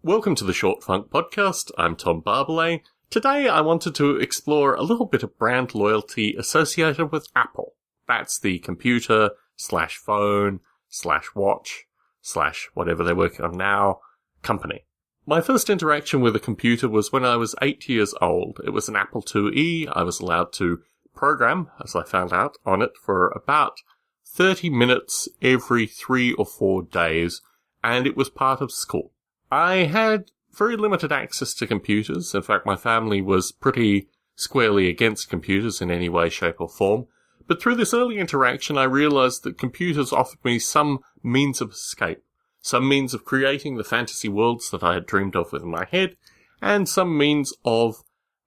Welcome to the Short Funk Podcast. I'm Tom Barbalet. Today I wanted to explore a little bit of brand loyalty associated with Apple. That's the computer / phone / watch / whatever they're working on now company. My first interaction with a computer was when I was 8 years old. It was an Apple IIe. I was allowed to program, as I found out, on it for about 30 minutes every 3 or 4 days, and it was part of school. I had very limited access to computers. In fact, my family was pretty squarely against computers in any way, shape or form. But through this early interaction, I realized that computers offered me some means of escape, some means of creating the fantasy worlds that I had dreamed of within my head, and some means of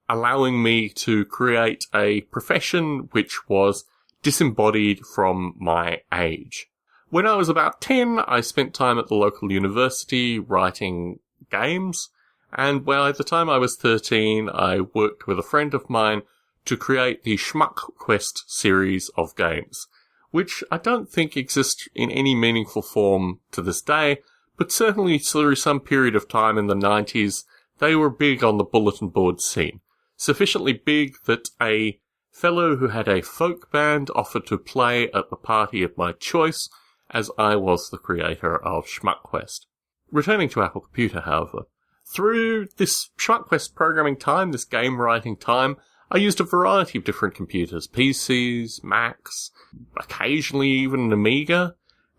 allowing me to create a profession which was disembodied from my age. When I was about 10, I spent time at the local university writing games, and by the time I was 13, I worked with a friend of mine to create the Schmuck Quest series of games, which I don't think exist in any meaningful form to this day, but certainly through some period of time in the 90s, they were big on the bulletin board scene. Sufficiently big that a fellow who had a folk band offered to play at the party of my choice, as I was the creator of Schmuck Quest. Returning to Apple Computer, however, through this Schmuck Quest programming time, this game writing time, I used a variety of different computers, PCs, Macs, occasionally even an Amiga,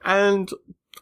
and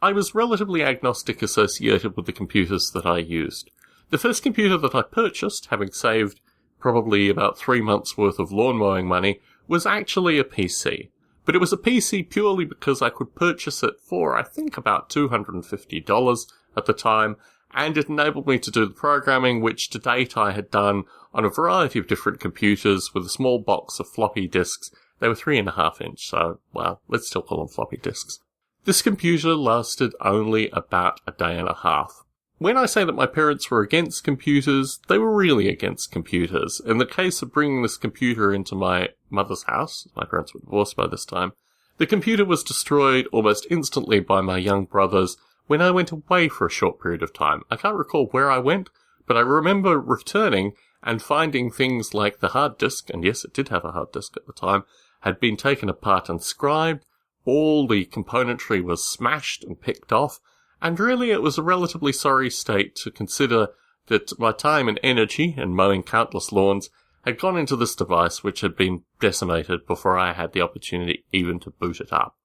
I was relatively agnostic associated with the computers that I used. The first computer that I purchased, having saved probably about 3 months worth of lawn mowing money, was actually a PC. But it was a PC purely because I could purchase it for, I think, about $250 at the time, and it enabled me to do the programming which to date I had done on a variety of different computers with a small box of floppy disks. They were 3.5 inch, so, well, let's still call them floppy disks. This computer lasted only about a day and a half. When I say that my parents were against computers, they were really against computers. In the case of bringing this computer into my mother's house, my parents were divorced by this time, the computer was destroyed almost instantly by my young brothers when I went away for a short period of time. I can't recall where I went, but I remember returning and finding things like the hard disk, and yes, it did have a hard disk at the time, had been taken apart and scribed, all the componentry was smashed and picked off, and really it was a relatively sorry state to consider that my time and energy in mowing countless lawns had gone into this device which had been decimated before I had the opportunity even to boot it up.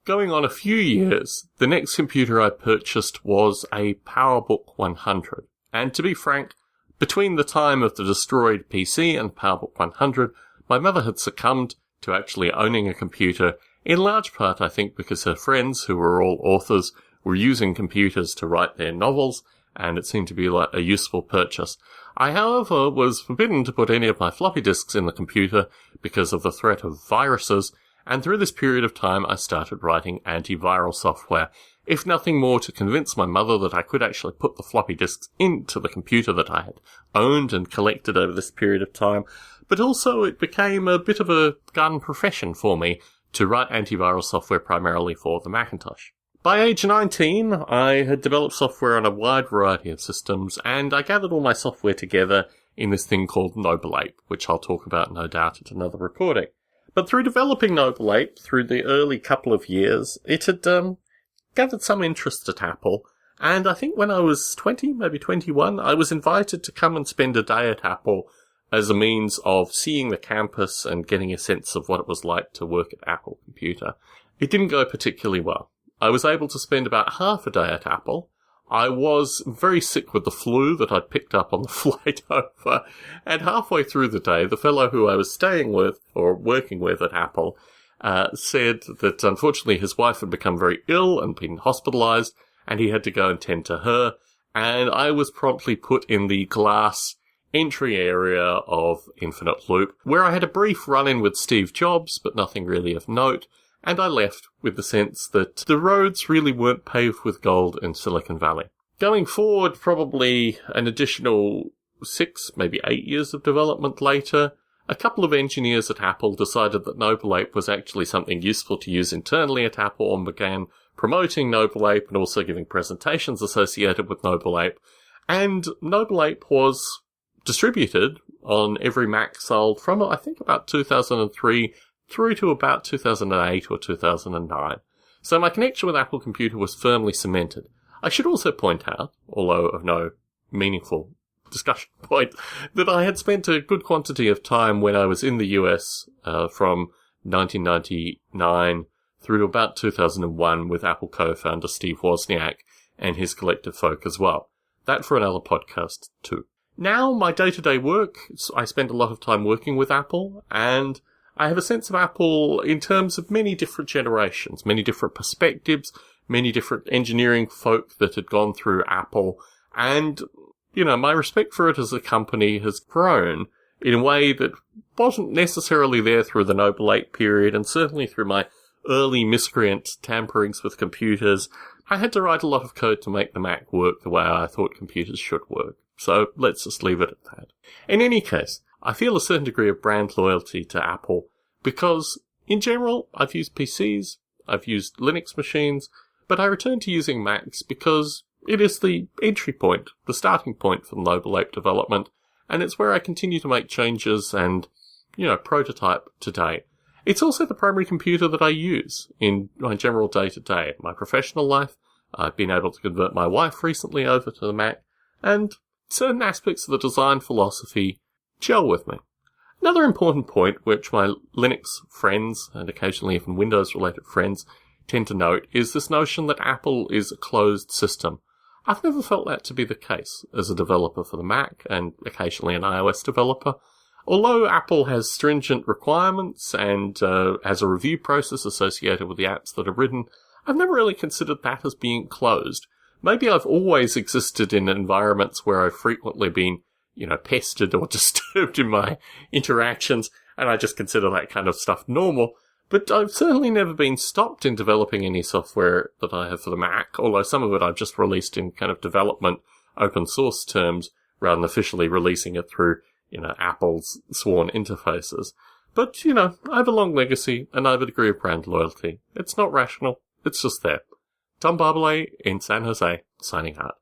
Going on a few years, the next computer I purchased was a PowerBook 100. And to be frank, between the time of the destroyed PC and PowerBook 100, my mother had succumbed to actually owning a computer, in large part I think because her friends, who were all authors, were using computers to write their novels, and it seemed to be like a useful purchase. I, however, was forbidden to put any of my floppy disks in the computer because of the threat of viruses, and through this period of time I started writing antiviral software, if nothing more to convince my mother that I could actually put the floppy disks into the computer that I had owned and collected over this period of time, but also it became a bit of a gun profession for me to write antiviral software primarily for the Macintosh. By age 19, I had developed software on a wide variety of systems, and I gathered all my software together in this thing called Noble Ape, which I'll talk about no doubt at another recording. But through developing Noble Ape, through the early couple of years, it had gathered some interest at Apple, and I think when I was 20, maybe 21, I was invited to come and spend a day at Apple as a means of seeing the campus and getting a sense of what it was like to work at Apple Computer. It didn't go particularly well. I was able to spend about half a day at Apple. I was very sick with the flu that I'd picked up on the flight over, and halfway through the day, the fellow who I was staying with, or working with at Apple, said that unfortunately his wife had become very ill and been hospitalized, and he had to go and tend to her, and I was promptly put in the glass entry area of Infinite Loop, where I had a brief run-in with Steve Jobs, but nothing really of note, and I left with the sense that the roads really weren't paved with gold in Silicon Valley. Going forward, probably an additional 6, maybe 8 years of development later, a couple of engineers at Apple decided that Noble Ape was actually something useful to use internally at Apple and began promoting Noble Ape and also giving presentations associated with Noble Ape. And Noble Ape was distributed on every Mac sold from, I think, about 2003 through to about 2008 or 2009. So my connection with Apple Computer was firmly cemented. I should also point out, although of no meaningful discussion point, that I had spent a good quantity of time when I was in the US from 1999 through to about 2001 with Apple co-founder Steve Wozniak and his collective folk as well. That for another podcast too. Now, my day-to-day work, I spend a lot of time working with Apple, and I have a sense of Apple in terms of many different generations, many different perspectives, many different engineering folk that had gone through Apple, and, you know, my respect for it as a company has grown in a way that wasn't necessarily there through the Noble Ape period, and certainly through my early miscreant tamperings with computers. I had to write a lot of code to make the Mac work the way I thought computers should work. So let's just leave it at that. In any case, I feel a certain degree of brand loyalty to Apple because, in general, I've used PCs, I've used Linux machines, but I return to using Macs because it is the entry point, the starting point for Noble Ape development, and it's where I continue to make changes and, you know, prototype today. It's also the primary computer that I use in my general day-to-day. My professional life, I've been able to convert my wife recently over to the Mac, and certain aspects of the design philosophy gel with me. Another important point, which my Linux friends, and occasionally even Windows-related friends, tend to note, is this notion that Apple is a closed system. I've never felt that to be the case as a developer for the Mac, and occasionally an iOS developer. Although Apple has stringent requirements and has a review process associated with the apps that are written, I've never really considered that as being closed. Maybe I've always existed in environments where I've frequently been, you know, pestered or disturbed in my interactions, and I just consider that kind of stuff normal. But I've certainly never been stopped in developing any software that I have for the Mac, although some of it I've just released in kind of development open source terms rather than officially releasing it through, you know, Apple's sworn interfaces. But, you know, I have a long legacy and I have a degree of brand loyalty. It's not rational. It's just there. Tom Barbalet in San Jose, signing out.